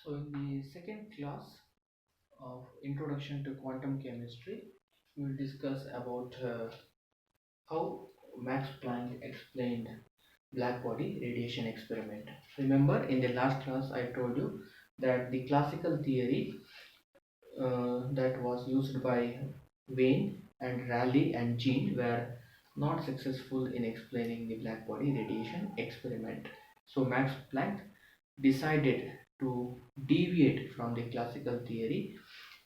So in the second class of Introduction to Quantum Chemistry, we will discuss about how Max Planck explained blackbody radiation experiment. Remember, in the last class I told you that the classical theory that was used by Wayne and Raleigh and Jean were not successful in explaining the blackbody radiation experiment. So Max Planck decided to deviate from the classical theory,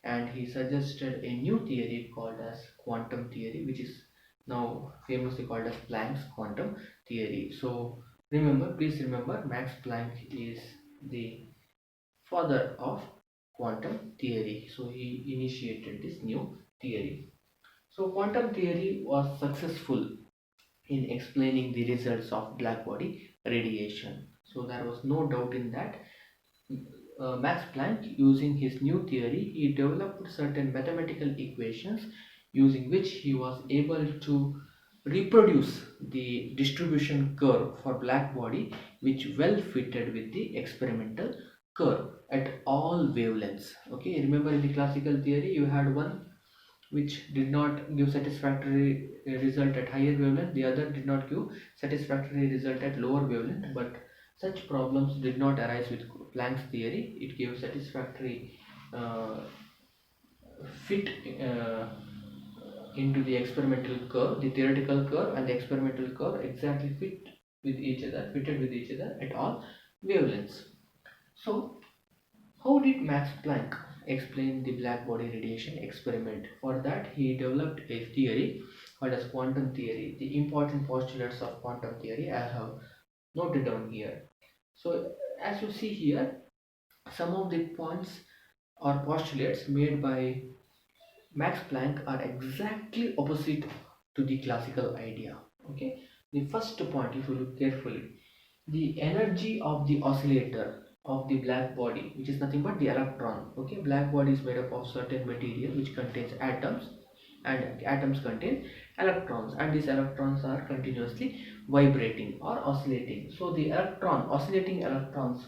and he suggested a new theory called as quantum theory, which is now famously called as Planck's quantum theory. So please remember, Max Planck is the father of quantum theory. So he initiated this new theory. So quantum theory was successful in explaining the results of blackbody radiation. So there was no doubt in that. Max Planck, using his new theory, he developed certain mathematical equations using which he was able to reproduce the distribution curve for blackbody, which well fitted with the experimental curve at all wavelengths. Okay, remember in the classical theory you had one which did not give satisfactory result at higher wavelength, the other did not give satisfactory result at lower wavelength. But such problems did not arise with Planck's theory. It gave satisfactory uh, fit into the experimental curve. The theoretical curve and the experimental curve exactly fitted with each other at all wavelengths. So how did Max Planck explain the blackbody radiation experiment? For that, he developed a theory called as quantum theory. The important postulates of quantum theory I have noted down here. So, as you see here, some of the points or postulates made by Max Planck are exactly opposite to the classical idea. Okay, the first point, if you look carefully, the energy of the oscillator of the black body, which is nothing but the electron. Okay, black body is made up of certain material which contains atoms, and atoms contain electrons, and these electrons are continuously vibrating or oscillating. So the oscillating electrons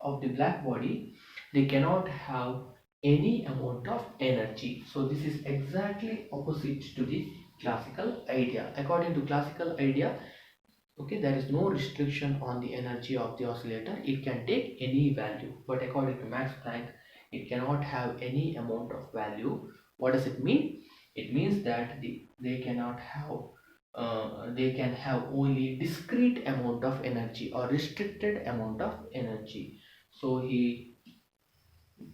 of the black body, they cannot have any amount of energy. So this is exactly opposite to the classical idea. According to classical idea, okay, there is no restriction on the energy of the oscillator. It can take any value. But according to Max Planck, it cannot have any amount of value. What does it mean? It means that they can have only discrete amount of energy or restricted amount of energy. So he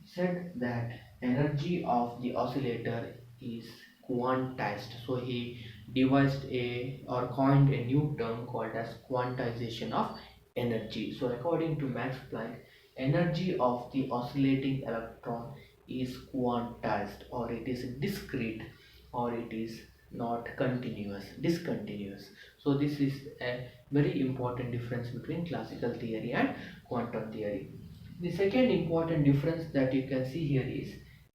said that energy of the oscillator is quantized. So he devised a or coined a new term called as quantization of energy. So according to Max Planck, energy of the oscillating electron is quantized, or it is discrete, or it is not discontinuous. So this is a very important difference between classical theory and quantum theory. The second important difference that you can see here is,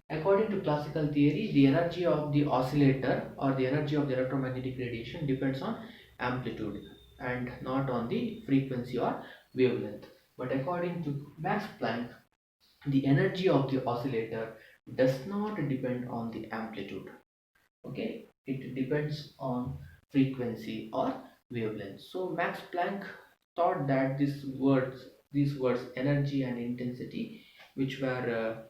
according to classical theory, the energy of the oscillator or the energy of the electromagnetic radiation depends on amplitude and not on the frequency or wavelength. But according to Max Planck, the energy of the oscillator does not depend on the amplitude. Okay, it depends on frequency or wavelength. So Max Planck thought that these words energy and intensity, which were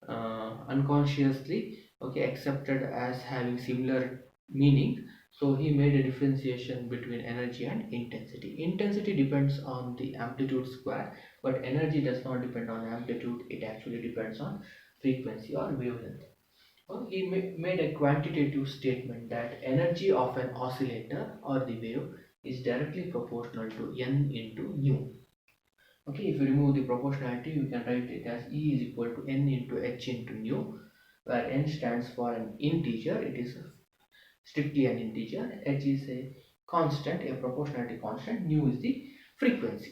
unconsciously, okay, accepted as having similar meaning. So he made a differentiation between energy and intensity. Intensity depends on the amplitude square, but energy does not depend on amplitude. It actually depends on frequency or wavelength. He made a quantitative statement that energy of an oscillator or the wave is directly proportional to n into nu. Okay, if you remove the proportionality, you can write it as E is equal to n into h into nu, where n stands for an integer. It is strictly an integer. H is a constant, a proportionality constant. Nu is the frequency.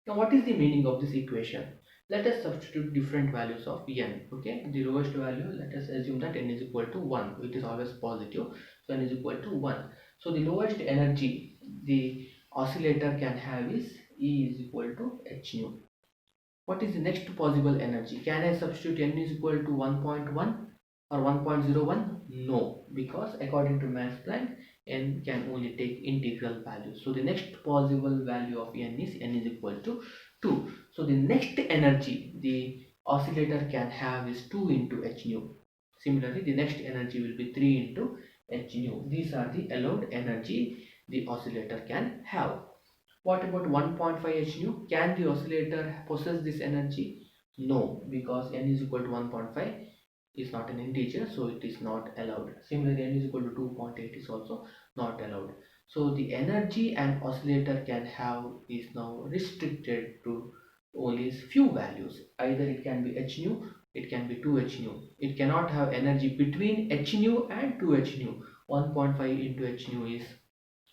Now, what is the meaning of this equation? Let us substitute different values of n. Okay, the lowest value, let us assume that n is equal to 1. It is always positive, so n is equal to 1. So the lowest energy the oscillator can have is E is equal to h nu. What is the next possible energy? Can I substitute n is equal to 1.1 or 1.01? No, because according to Max Planck, n can only take integral values. So the next possible value of n is equal to 2. So the next energy the oscillator can have is 2 into h nu. Similarly, the next energy will be 3 into h nu. These are the allowed energy the oscillator can have. What about 1.5 h nu? Can the oscillator possess this energy? No, because n is equal to 1.5 is not an integer, so it is not allowed. Similarly, n is equal to 2.8 is also not allowed. So the energy an oscillator can have is now restricted to only few values. Either it can be h nu, it can be 2 h nu. It cannot have energy between h nu and 2 h nu. 1.5 into h nu is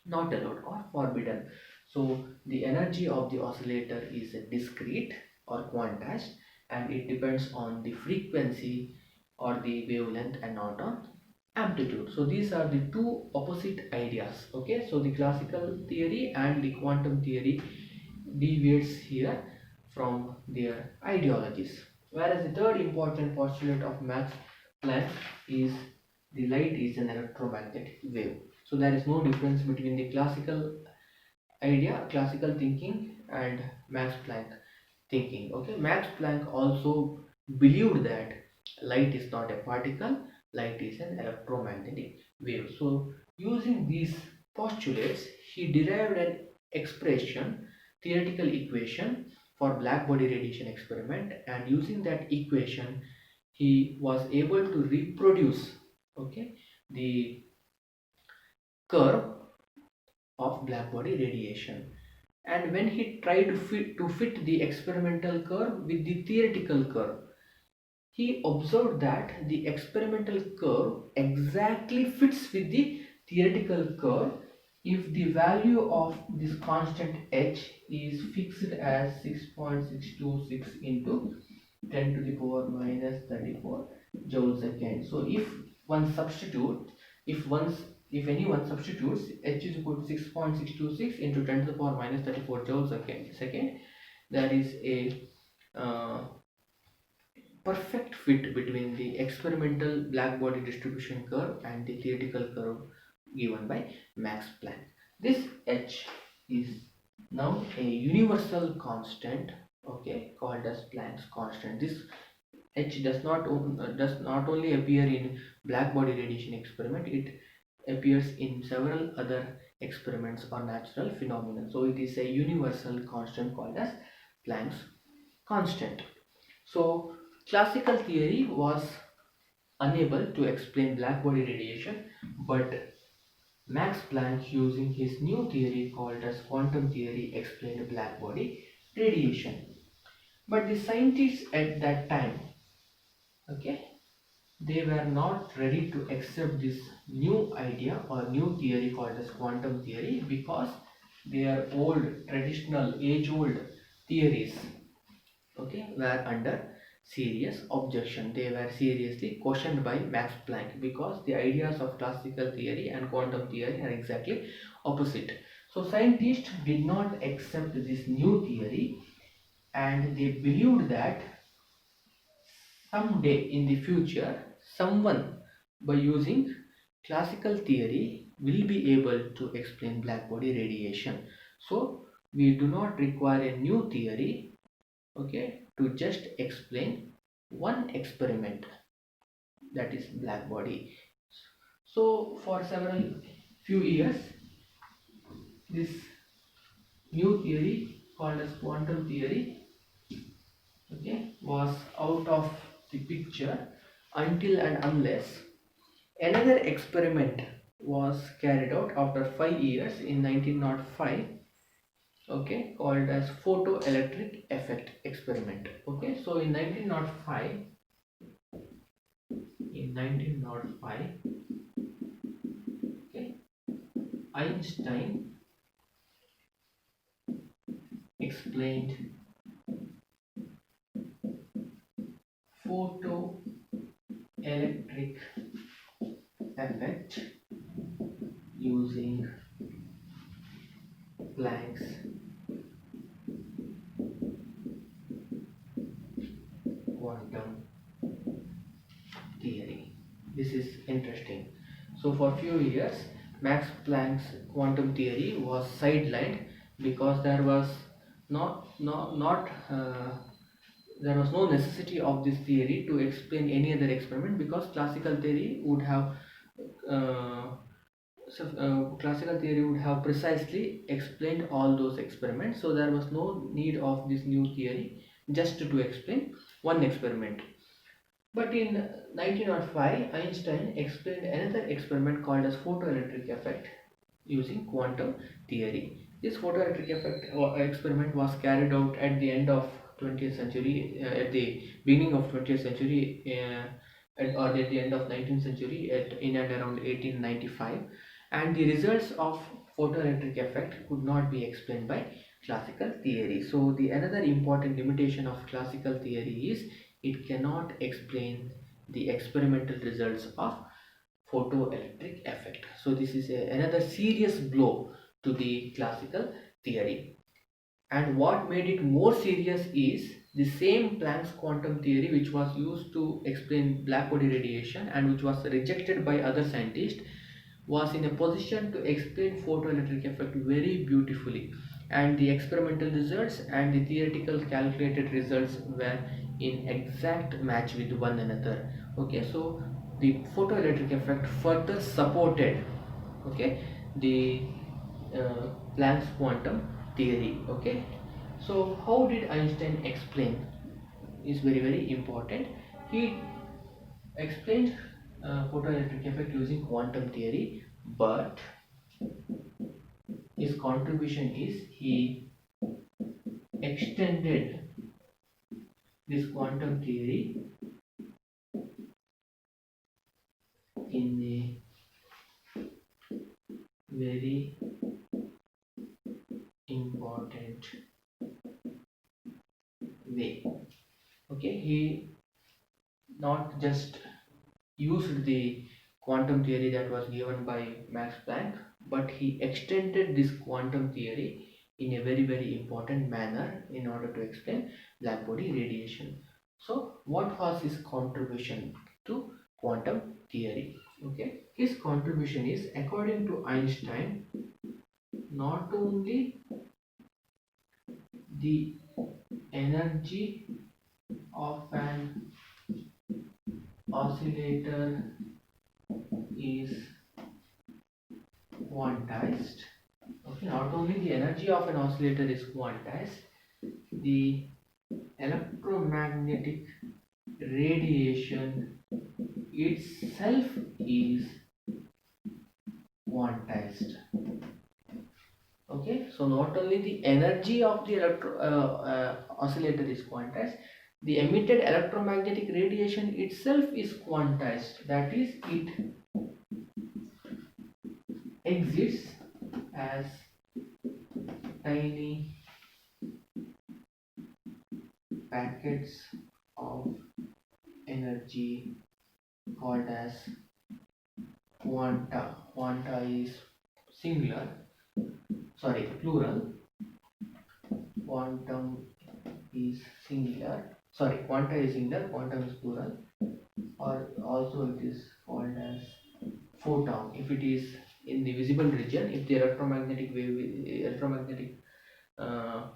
not allowed or forbidden. So the energy of the oscillator is discrete or quantized, and it depends on the frequency or the wavelength and not on amplitude. So these are the two opposite ideas. Okay, so the classical theory and the quantum theory deviates here from their ideologies. Whereas the third important postulate of Max Planck is the light is an electromagnetic wave. So there is no difference between the classical idea, classical thinking, and Max Planck thinking. Okay, Max Planck also believed that light is not a particle, light is an electromagnetic wave. So using these postulates, he derived an expression, theoretical equation for blackbody radiation experiment, and using that equation, he was able to reproduce, okay, the curve of blackbody radiation. And when he tried to fit the experimental curve with the theoretical curve, he observed that the experimental curve exactly fits with the theoretical curve if the value of this constant h is fixed as 6.626 into 10 to the power minus 34 joule second. So one substitute, if anyone substitutes h is equal to 6.626 into 10 to the power minus 34 joule second, that is a perfect fit between the experimental blackbody distribution curve and the theoretical curve given by Max Planck. This h is now a universal constant, okay, called as Planck's constant. This h does not only appear in blackbody radiation experiment, it appears in several other experiments or natural phenomena. So it is a universal constant called as Planck's constant. So classical theory was unable to explain blackbody radiation, but Max Planck, using his new theory called as quantum theory, explained blackbody radiation. But the scientists at that time, okay, they were not ready to accept this new idea or new theory called as quantum theory, because their old traditional age-old theories, okay, were under serious objection. They were seriously questioned by Max Planck, because the ideas of classical theory and quantum theory are exactly opposite. So scientists did not accept this new theory, and they believed that someday in the future someone, by using classical theory, will be able to explain blackbody radiation. So we do not require a new theory, okay, to just explain one experiment, that is blackbody. So for several few years, this new theory called as quantum theory, okay, was out of the picture until and unless another experiment was carried out after 5 years in 1905, okay, called as photoelectric effect experiment. Okay, so in 1905, okay, Einstein explained photoelectric effect using Planck's quantum theory. This is interesting. So for few years, Max Planck's quantum theory was sidelined because there was no necessity of this theory to explain any other experiment, because uh, classical theory would have precisely explained all those experiments. So there was no need of this new theory just to explain one experiment. But in 1905, Einstein explained another experiment called as photoelectric effect using quantum theory. This photoelectric effect experiment was carried out at the end of 20th century, at the beginning of 20th century, or at the end of 19th century, in and around 1895, and the results of photoelectric effect could not be explained by classical theory. So the another important limitation of classical theory is it cannot explain the experimental results of photoelectric effect. So this is another serious blow to the classical theory. And what made it more serious is the same Planck's quantum theory, which was used to explain blackbody radiation and which was rejected by other scientists, was in a position to explain photoelectric effect very beautifully, and the experimental results and the theoretical calculated results were in exact match with one another. Okay, so the photoelectric effect further supported, okay, the Planck's quantum theory. Okay, so how did Einstein explain is very important. He explained photoelectric effect using quantum theory, but his contribution is he extended this quantum theory in a very important way. Okay, he not just used the quantum theory that was given by Max Planck, but he extended this quantum theory in a very important manner in order to explain blackbody radiation. So, what was his contribution to quantum theory? Okay, his contribution is, according to Einstein, not only the energy of an oscillator is quantized. Okay, not only the energy of an oscillator is quantized, the electromagnetic radiation itself is quantized. Okay, so not only the energy of the oscillator is quantized, the emitted electromagnetic radiation itself is quantized. That is, it exists as tiny packets of energy called as quanta. Quanta is singular, sorry, plural. Quantum is singular, sorry, quanta is singular, quantum is plural, or also it is called as photon if it is in the visible region. If the electromagnetic uh,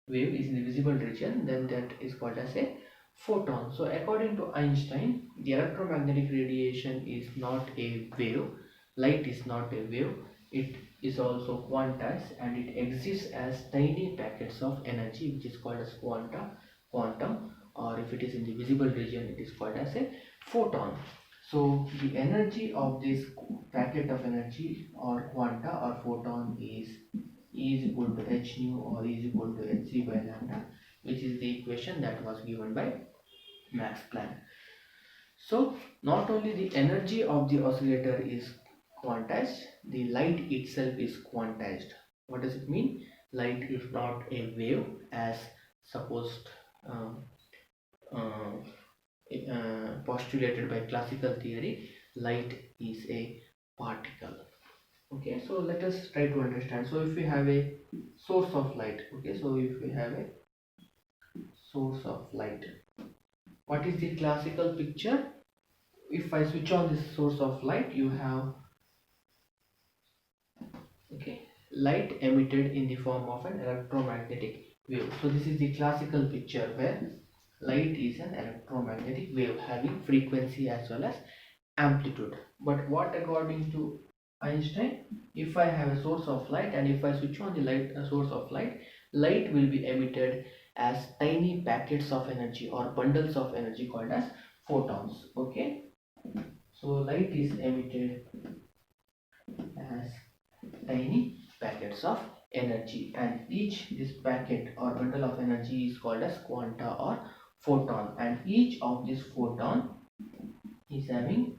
wave is in the visible region, then that is called as a photon. So according to Einstein, the electromagnetic radiation is not a wave, light is not a wave, it is also quantized and it exists as tiny packets of energy, which is called as quantum, or if it is in the visible region, it is called as a photon. So the energy of this packet of energy or quanta or photon is E is equal to h nu or E is equal to hc by lambda, which is the equation that was given by Max Planck. So not only the energy of the oscillator is quantized, the light itself is quantized. What does it mean? Light is not a wave as supposed postulated by classical theory. Light is a particle. Okay, so let us try to understand. So if we have a source of light, okay, so if we have a source of light, What is the classical picture? If I switch on this source of light, you have, okay, light emitted in the form of an electromagnetic wave. So this is the classical picture where light is an electromagnetic wave having frequency as well as amplitude. But what according to Einstein, if I have a source of light and if I switch on the light source of light, light will be emitted as tiny packets of energy or bundles of energy called as photons. Okay, so light is emitted as tiny packets of energy, and each this packet or bundle of energy is called as quanta or photon, and each of this photon is having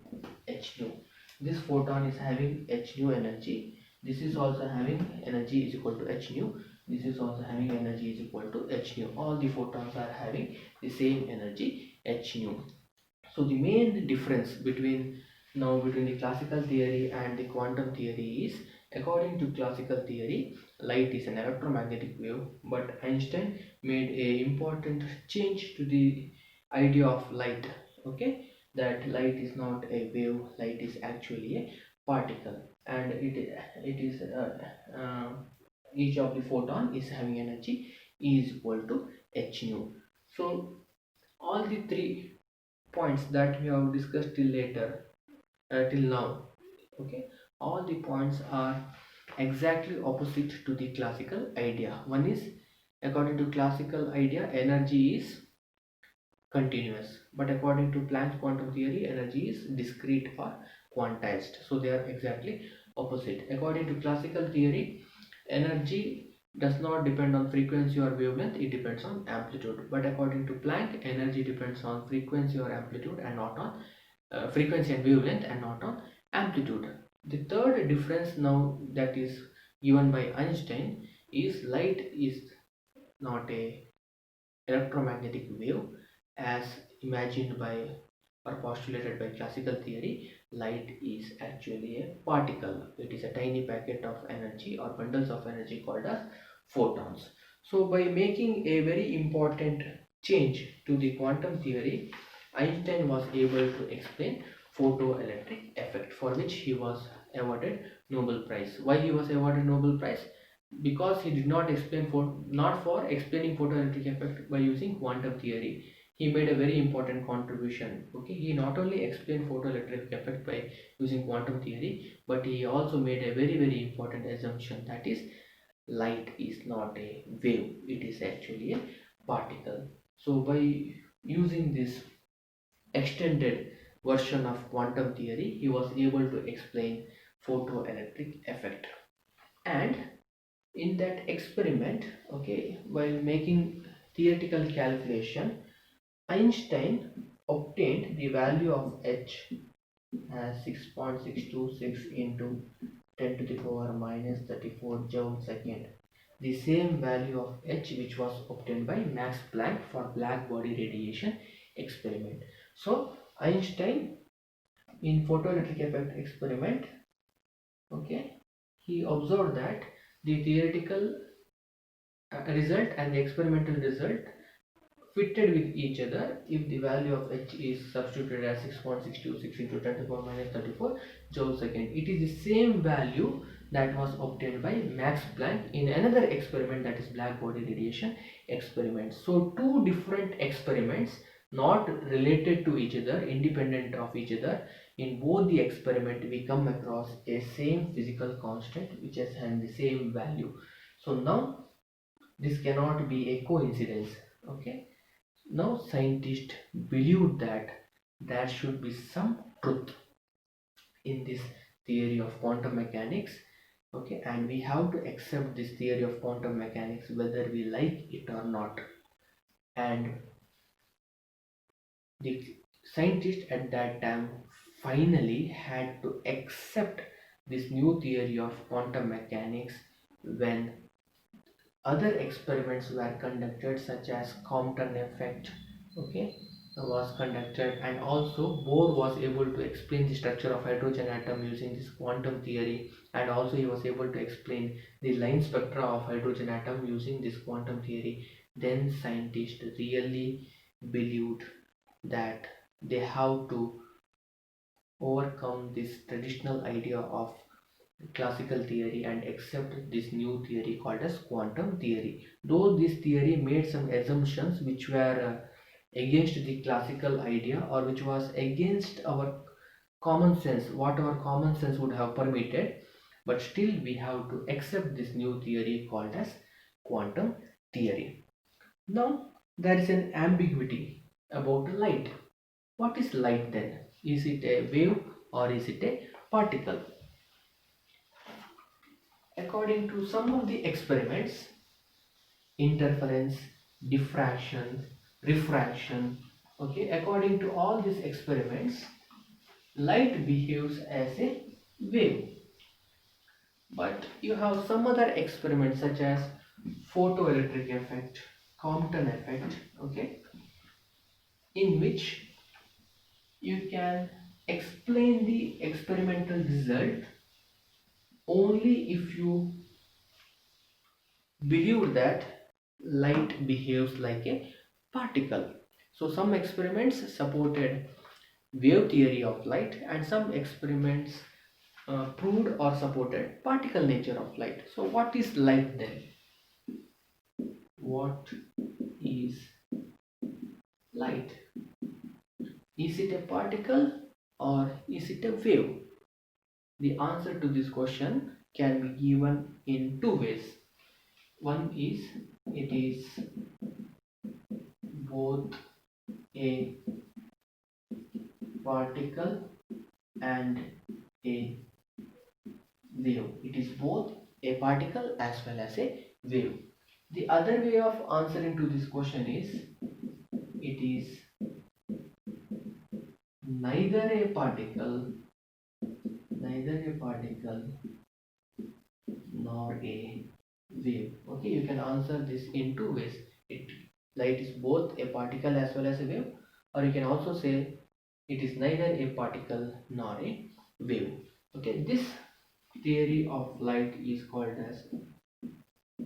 h nu. This photon is having h nu energy. This is also having energy is equal to h nu. This is also having energy is equal to h nu. All the photons are having the same energy h nu. So the main difference between the classical theory and the quantum theory is, according to classical theory, light is an electromagnetic wave, but Einstein made a important change to the idea of light. Okay, that light is not a wave, light is actually a particle, and it is each of the photon is having energy E is equal to h nu. So all the three points that we have discussed till now, okay, all the points are exactly opposite to the classical idea. One is, according to classical idea, energy is continuous, but according to Planck's quantum theory, energy is discrete or quantized. So they are exactly opposite. According to classical theory, energy does not depend on frequency or wavelength, it depends on amplitude. But according to Planck, energy depends on frequency or amplitude and not on frequency and wavelength and not on amplitude. The third difference now that is given by Einstein is light is not a electromagnetic wave as imagined by or postulated by classical theory. Light is actually a particle. It is a tiny packet of energy or bundles of energy called as photons. So by making a very important change to the quantum theory, Einstein was able to explain photoelectric effect, for which he was awarded Nobel Prize. Why he was awarded Nobel Prize? Because he did not explain not for explaining photoelectric effect by using quantum theory. He made a very important contribution. Okay, he not only explained photoelectric effect by using quantum theory, but he also made a very important assumption, that is, light is not a wave, it is actually a particle. So by using this extended version of quantum theory, he was able to explain photoelectric effect. And in that experiment, okay, while making theoretical calculation, Einstein obtained the value of h as 6.626 into 10 to the power minus 34 joule second, the same value of h which was obtained by Max Planck for blackbody radiation experiment. So Einstein, in photoelectric effect experiment, okay, he observed that the theoretical result and the experimental result fitted with each other if the value of h is substituted as 6.626 into 10 to the power minus 34 joule second. It is the same value that was obtained by Max Planck in another experiment, that is blackbody radiation experiment. So two different experiments, not related to each other, independent of each other. In both the experiment we come across a same physical constant which has had the same value. So now this cannot be a coincidence. Okay, now scientists believe that there should be some truth in this theory of quantum mechanics. Okay, and we have to accept this theory of quantum mechanics whether we like it or not. And the scientists at that time finally had to accept this new theory of quantum mechanics when other experiments were conducted, such as Compton effect, okay, was conducted, and also Bohr was able to explain the structure of hydrogen atom using this quantum theory, and also he was able to explain the line spectra of hydrogen atom using this quantum theory. Then scientists really believed that they have to overcome this traditional idea of classical theory and accept this new theory called as quantum theory. Though this theory made some assumptions which were against the classical idea, or which was against our common sense, what our common sense would have permitted, but still we have to accept this new theory called as quantum theory. Now, there is an ambiguity about light. What is light then? Is it a wave or is it a particle? According to some of the experiments, interference, diffraction, refraction, okay, according to all these experiments, light behaves as a wave. But you have some other experiments such as photoelectric effect, Compton effect, okay, in which you can explain the experimental result only if you believe that light behaves like a particle. So some experiments supported wave theory of light, and some experiments proved or supported particle nature of light. So what is light then? What is light? Is it a particle or is it a wave? The answer to this question can be given in two ways. One is it is both a particle and a wave. It is both a particle as well as a wave. The other way of answering to this question is it is neither a particle nor a wave. Okay, you can answer this in two ways. Light is both a particle as well as a wave, or you can also say it is neither a particle nor a wave. Okay, this theory of light is called as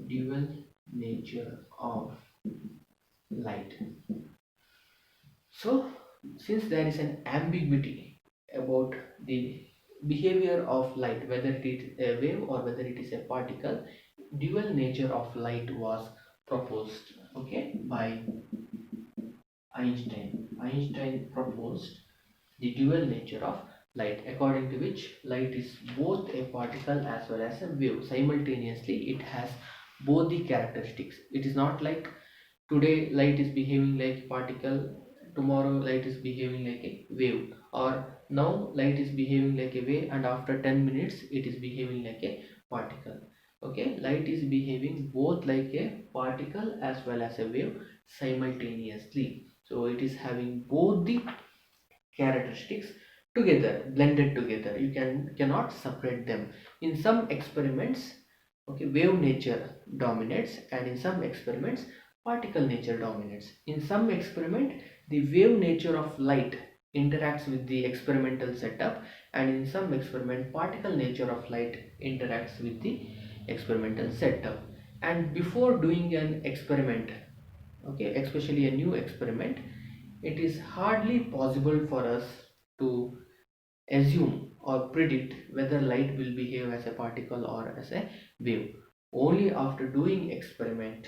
dual nature of light. So since there is an ambiguity about the behavior of light, whether it is a wave or whether it is a particle, dual nature of light was proposed, okay, by Einstein proposed the dual nature of light, according to which light is both a particle as well as a wave. Simultaneously, it has both the characteristics. It is not like today light is behaving like particle, tomorrow light is behaving like a wave, or now light is behaving like a wave and after 10 minutes it is behaving like a particle. Okay, light is behaving both like a particle as well as a wave simultaneously. So it is having both the characteristics together, blended together. You cannot separate them. In some experiments, okay, wave nature dominates, and in some experiments particle nature dominates. In some experiment, the wave nature of light interacts with the experimental setup, and in some experiment particle nature of light interacts with the experimental setup. And before doing an experiment, okay, especially a new experiment, it is hardly possible for us to assume or predict whether light will behave as a particle or as a wave. Only after doing experiment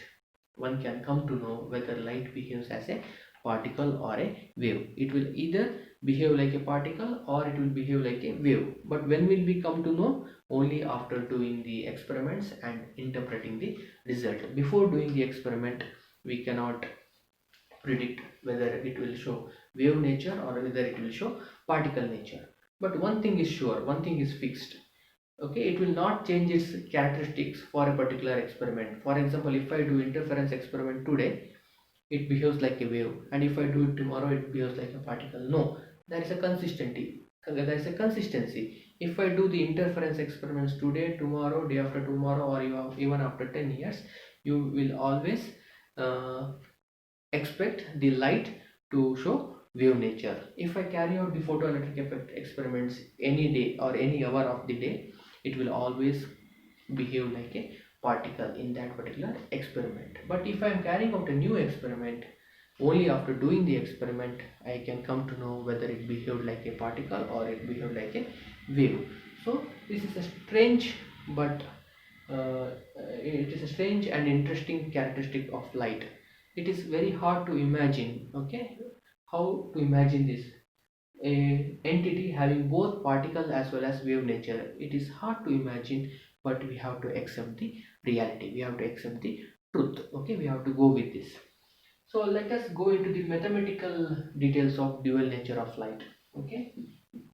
one can come to know whether light behaves as a particle or a wave. It will either behave like a particle or it will behave like a wave. But when will we come to know? Only after doing the experiments and interpreting the result. Before doing the experiment, we cannot predict whether it will show wave nature or whether it will show particle nature. But one thing is sure, one thing is fixed. Okay, it will not change its characteristics for a particular experiment. For example, if I do interference experiment today, it behaves like a wave, and if I do it tomorrow, it behaves like a particle. No, there is a consistency. There is a consistency. If I do the interference experiments today, tomorrow, day after tomorrow, or even after 10 years, you will always uh, expect the light to show wave nature. If I carry out the photoelectric effect experiments any day or any hour of the day, it will always behave like a particle in that particular experiment. But if I am carrying out a new experiment, Only after doing the experiment I can come to know whether it behaved like a particle or it behaved like a wave. So this is a strange but it is a strange and interesting characteristic of light. It is very hard to imagine, okay, how to imagine this, a entity having both particle as well as wave nature. It is hard to imagine, but we have to accept the reality, we have to accept the truth, okay, we have to go with this. So let us go into the mathematical details of dual nature of light. Okay,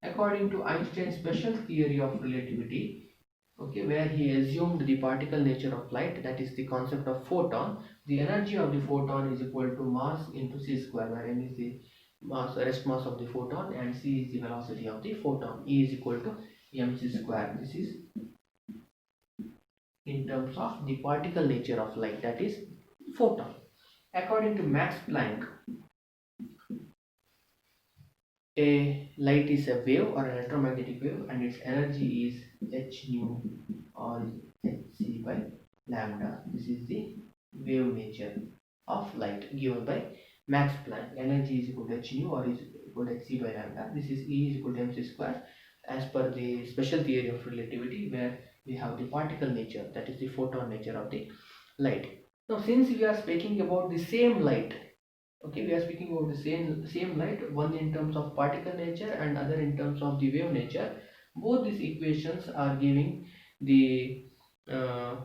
according to Einstein's special theory of relativity, okay, where he assumed the particle nature of light, that is the concept of photon. The energy of the photon is equal to mass into c square, where m is the mass, rest mass of the photon, and c is the velocity of the photon. E is equal to mc square. This is in terms of the particle nature of light, that is photon. According to Max Planck, a light is a wave or an electromagnetic wave, and its energy is h nu or hc by lambda. This is the wave nature of light given by Max Planck. Energy is equal to h nu or is equal to hc by lambda. This is E is equal to mc square as per the special theory of relativity, where we have the particle nature, that is the photon nature of the light. Now since we are speaking about the same light, okay, we are speaking about the same light, one in terms of particle nature and other in terms of the wave nature. Both these equations are giving the uh,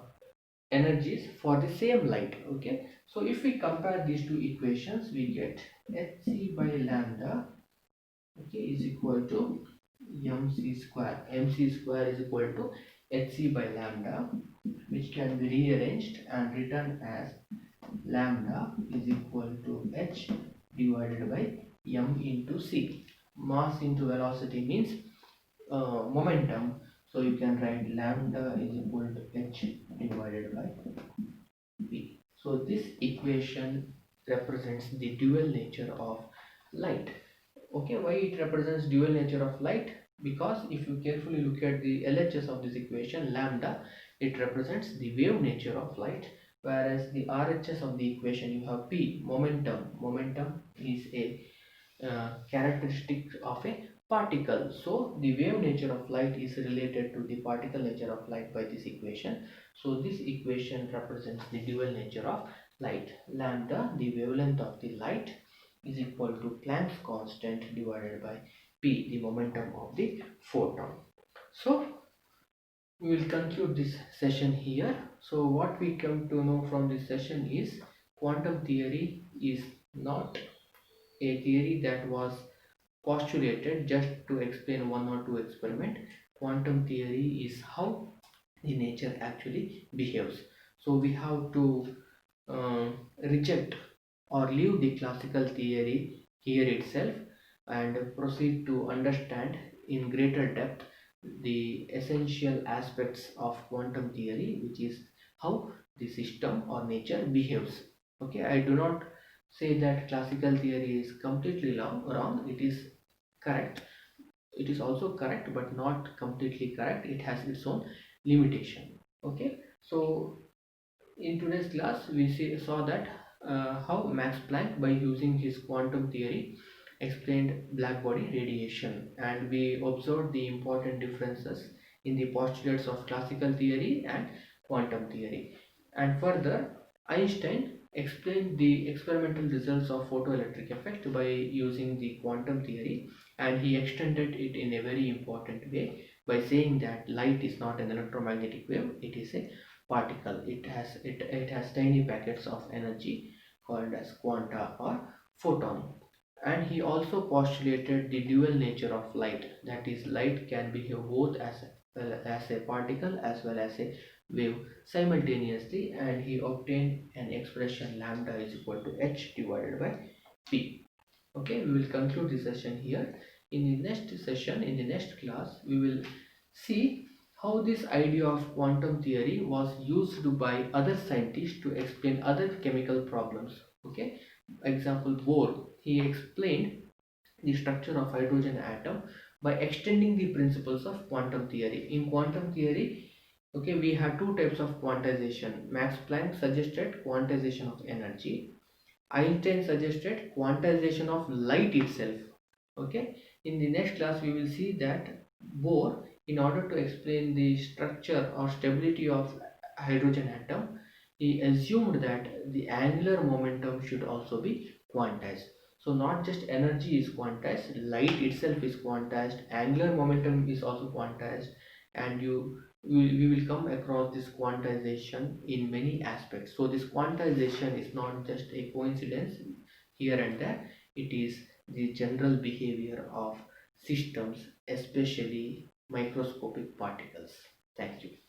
energies for the same light. Okay, so if we compare these two equations, we get hc by lambda, okay, is equal to mc square. Mc square is equal to hc by lambda, which can be rearranged and written as lambda is equal to h divided by m into c. Mass into velocity means momentum, so you can write lambda is equal to h divided by p. So this equation represents the dual nature of light. Okay, why it represents dual nature of light? Because if you carefully look at the LHS of this equation, lambda, it represents the wave nature of light, whereas the RHS of the equation, you have P, momentum. Momentum is a characteristic of a particle. So the wave nature of light is related to the particle nature of light by this equation. So this equation represents the dual nature of light. Lambda, the wavelength of the light, is equal to Planck's constant divided by p, the momentum of the photon. So we will conclude this session here. So what we come to know from this session is quantum theory is not a theory that was postulated just to explain one or two experiment. Quantum theory is how the nature actually behaves. So we have to reject or leave the classical theory here itself and proceed to understand in greater depth the essential aspects of quantum theory, which is how the system or nature behaves. Okay, I do not say that classical theory is completely wrong. It is correct. It is also correct, but not completely correct. It has its own limitation. Okay, so in today's class, we saw that how Max Planck, by using his quantum theory, explained blackbody radiation, and we observed the important differences in the postulates of classical theory and quantum theory. And further, Einstein explained the experimental results of photoelectric effect by using the quantum theory, and he extended it in a very important way by saying that light is not an electromagnetic wave, it is a particle. It has tiny packets of energy called as quanta or photon. And he also postulated the dual nature of light, that is light can behave both as a particle as well as a wave simultaneously, and he obtained an expression lambda is equal to h divided by p. Okay, we will conclude this session here. In the next session, in the next class, we will see how this idea of quantum theory was used by other scientists to explain other chemical problems. Okay, example Bohr, he explained the structure of hydrogen atom by extending the principles of quantum theory. In quantum theory, okay, we have two types of quantization. Max Planck suggested quantization of energy, Einstein suggested quantization of light itself. Okay, in the next class we will see that Bohr, in order to explain the structure or stability of hydrogen atom, he assumed that the angular momentum should also be quantized. So not just energy is quantized, light itself is quantized, angular momentum is also quantized, and we will come across this quantization in many aspects. So this quantization is not just a coincidence here and there, it is the general behavior of systems, especially microscopic particles. Thank you.